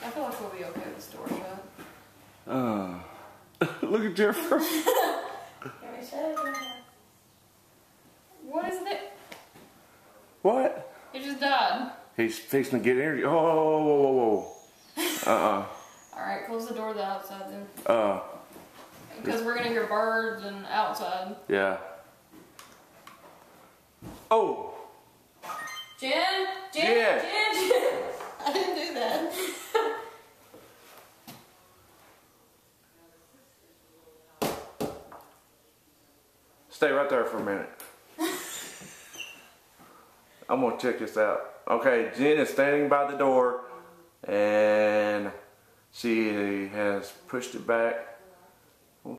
I feel like we'll be okay with this door shut. Look at Jennifer. What is it? What? He just died. He's fixing to get energy. Oh, whoa, whoa. Alright, close the door to the outside then. Because we're gonna hear birds and outside. Yeah. Oh! Jen! Jen! I didn't do that. Stay right there for a minute. I'm gonna check this out. Okay, Jen is standing by the door and she has pushed it back